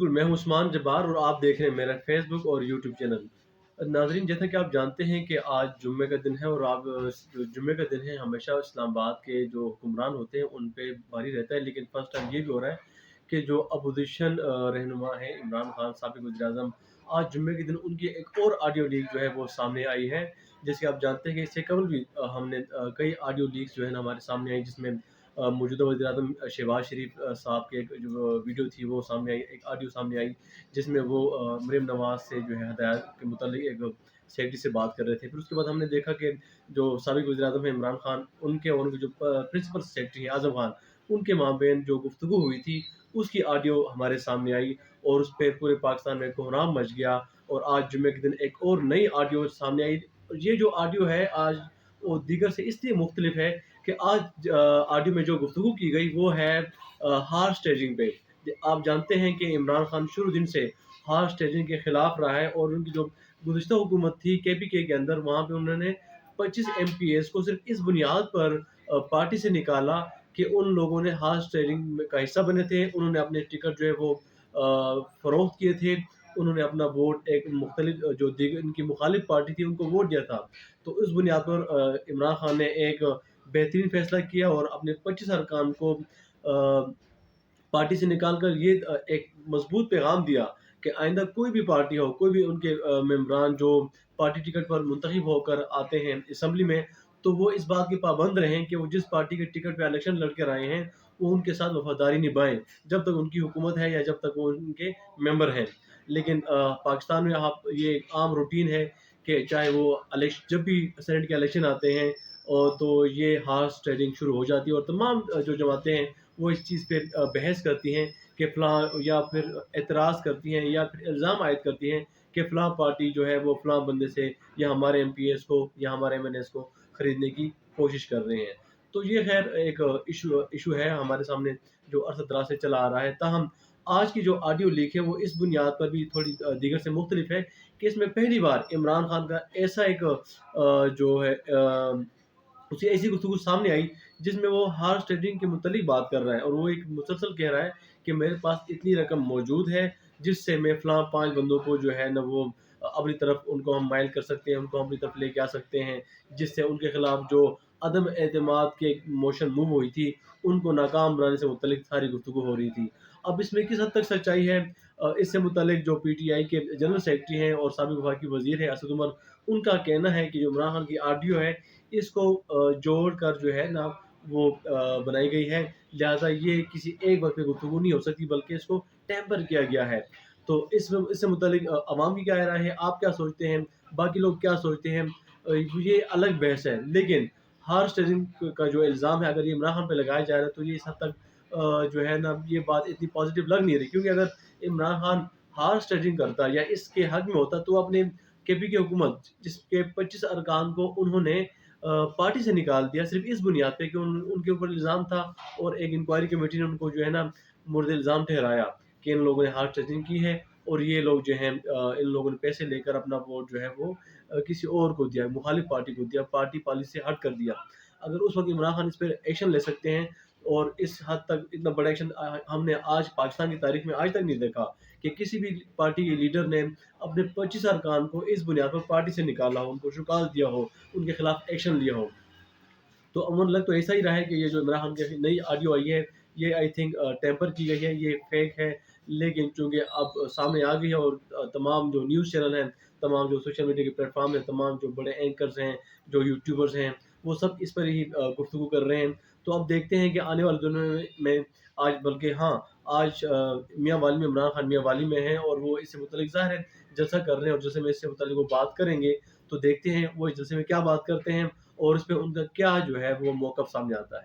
बिल्कुल, मैं हूँ उस्मान जब्बार और आप देख रहे हैं मेरा फ़ेसबुक और यूट्यूब चैनल। नाज़रीन, जैसा कि आप जानते हैं कि आज जुम्मे का दिन है और आप जो जुम्मे का दिन है हमेशा इस्लामाबाद के जो हुक्मरान होते हैं उन पे भारी रहता है। लेकिन फ़र्स्ट टाइम ये भी हो रहा है कि जो अपोज़िशन रहनुमा हैं इमरान खान साबिक़ वज़ीर-ए-आज़म, आज जुम्मे के दिन उनकी एक और ऑडियो लीक जो है वो सामने आई है। जैसे कि आप जानते हैं कि इससे कबल भी हमने कई ऑडियो लीक्स जो है ना हमारे सामने आई, जिसमें मौजूदा वज़ीर-ए-आज़म शहबाज़ शरीफ़ साहब की एक जो वीडियो थी वो सामने आई, एक ऑडियो सामने आई, जिसमें वो मरीम नवाज़ से जो है हदायत के मुतालिक एक सेक्रेटरी से बात कर रहे थे। फिर उसके बाद हमने देखा कि जो साबिक़ वज़ीर-ए-आज़म हैं इमरान खान, उनके और उनके जो प्रिंसिपल सेक्रेटरी हैं आज़म खान, उनके माबेन जो गुफ्तगू हुई थी, उसकी ऑडियो हमारे सामने आई और उस पे पूरे पाकिस्तान में कोहराम मच गया। और आज जुम्मे के दिन एक और नई ऑडियो सामने आई। ये जो ऑडियो है आज वो दीगर से इसलिए मुख्तलिफ है कि आज ऑडियो में जो गुफ्तगू की गई वो है हॉर्स ट्रेडिंग पे। आप जानते हैं कि इमरान खान शुरू दिन से हॉर्स ट्रेडिंग के खिलाफ रहा है और उनकी जो गुज़िश्ता हुकूमत थी केपीके के अंदर, वहाँ पे उन्होंने 25 एमपीएस को सिर्फ इस बुनियाद पर पार्टी से निकाला कि उन लोगों ने हॉर्स ट्रेडिंग का हिस्सा बने थे। उन्होंने अपने टिकट जो है वो फ़रोख्त किए थे। उन्होंने अपना वोट एक मुख्तलिफ जो दीगर इनकी मुखालिफ पार्टी थी उनको वोट दिया था। तो उस बुनियाद पर इमरान खान ने एक बेहतरीन फ़ैसला किया और अपने 25 अरकान को पार्टी से निकाल कर ये एक मज़बूत पैगाम दिया कि आइंदा कोई भी पार्टी हो, कोई भी उनके मेंबरान जो पार्टी टिकट पर मुंतखब होकर आते हैं असेंबली में, तो वो इस बात के पाबंद रहें कि वो जिस पार्टी के टिकट पे इलेक्शन लड़ कर आए हैं, वो उनके साथ वफ़ादारी निभाएँ, जब तक उनकी हुकूमत है या जब तक वो उनके मेंबर हैं। लेकिन पाकिस्तान में आप ये एक आम रूटीन है कि चाहे वो जब भी सेनेट के इलेक्शन आते हैं तो ये हॉर्स ट्रेडिंग शुरू हो जाती है और तमाम जो जमातें हैं वो इस चीज़ पे बहस करती हैं कि फ़लाँ, या फिर एतराज़ करती हैं या फिर इल्ज़ाम आयद करती हैं कि फ़लाँ पार्टी जो है वो फ़लाँ बंदे से या हमारे एमपीएस को या हमारे एमएनएस को खरीदने की कोशिश कर रहे हैं। तो ये ख़ैर एक इश्यू इश्यू है हमारे सामने जो अरसा दराज से चला आ रहा है। ताहम आज की जो ऑडियो लीक है वो इस बुनियाद पर भी थोड़ी दीगर से मुख्तलिफ है कि इसमें पहली बार इमरान खान का ऐसा एक जो है उसकी ऐसी गुफ्तगू सामने आई जिसमें वो हॉर्स ट्रेडिंग के मुतालिक बात कर रहा है और वो एक मुसलसल कह रहा है कि मेरे पास इतनी रकम मौजूद है जिससे मैं फ़लाँ 5 बंदों को जो है ना वो अपनी तरफ उनको हम माइल कर सकते हैं, उनको अपनी तरफ लेके आ सकते हैं, जिससे उनके खिलाफ जो अदम एतमाद की एक मोशन मूव हुई थी, उनको नाकाम बनाने से मुतल्लिक सारी गुफ्तगू हो रही थी। अब इसमें किस हद तक सच्चाई है, इससे मुतल्लिक जो पीटीआई के जनरल सेक्रेटरी हैं और साबिक़ वफाकी वज़ीर हैं असद उमर, उनका कहना है कि जो इमरान खान की ऑडियो है इसको जोड़कर जो है ना वो बनाई गई है। लिहाज़ा ये किसी एक वक़्त पे गुफ्तगू नहीं हो सकती बल्कि इसको टेम्पर किया गया है। तो इससे मुतल्लिक अवाम की क्या राय है? आप क्या सोचते हैं? बाकी लोग क्या सोचते हैं? ये अलग बहस है। लेकिन हॉर्स ट्रेडिंग का जो इल्ज़ाम है अगर ये इमरान खान पे लगाया जा रहा है तो ये इस हद तक जो है ना ये बात इतनी पॉज़िटिव लग नहीं रही, क्योंकि अगर इमरान खान हॉर्स ट्रेडिंग करता या इसके हक में होता तो अपने केपी की हुकूमत जिसके 25 अरकान को उन्होंने पार्टी से निकाल दिया सिर्फ़ इस बुनियाद पे कि उनके ऊपर इल्ज़ाम था और एक इंक्वायरी कमेटी ने उनको जो है ना मुर्द इल्ज़ाम ठहराया कि इन लोगों ने हॉर्स ट्रेडिंग की है और ये लोग जो हैं इन लोगों ने पैसे लेकर अपना वोट जो है वो किसी और को दिया, मुखालिफ पार्टी को दिया, पार्टी पॉलिसी से हट कर दिया। अगर उस वक़्त इमरान खान इस पे एक्शन ले सकते हैं और इस हद तक इतना बड़ा एक्शन हमने आज पाकिस्तान की तारीख़ में आज तक नहीं देखा कि किसी भी पार्टी के लीडर ने अपने 25 अरकान को इस बुनियाद पर पार्टी से निकाला हो, उनको शुकाल दिया हो, उनके खिलाफ एक्शन लिया हो। तो अमूमन लग तो ऐसा ही रहा है कि ये जो इमरान खान की नई ऑडियो आई है, ये आई थिंक टेम्पर की गई है, ये फेक है। लेकिन चूँकि अब सामने आ गई है और तमाम जो न्यूज़ चैनल हैं, तमाम जो सोशल मीडिया के प्लेटफ़ॉर्म हैं, तमाम जो बड़े एंकर्स हैं, जो यूट्यूबर्स हैं, वो सब इस पर ही गुफ्तगू कर रहे हैं। तो अब देखते हैं कि आने वाले दिनों में आज बल्कि हाँ, आज मियाँ वाली में इमरान खान मियाँ वाली में हैं और वो इससे मुतल्लिक ज़ाहिर है जलसा कर रहे हैं और जलसे में इससे मुतल्लिक वो बात करेंगे। तो देखते हैं वो इस जलसे में क्या बात करते हैं और उसपे उनका क्या जो है वो मौक़िफ़ सामने आता है।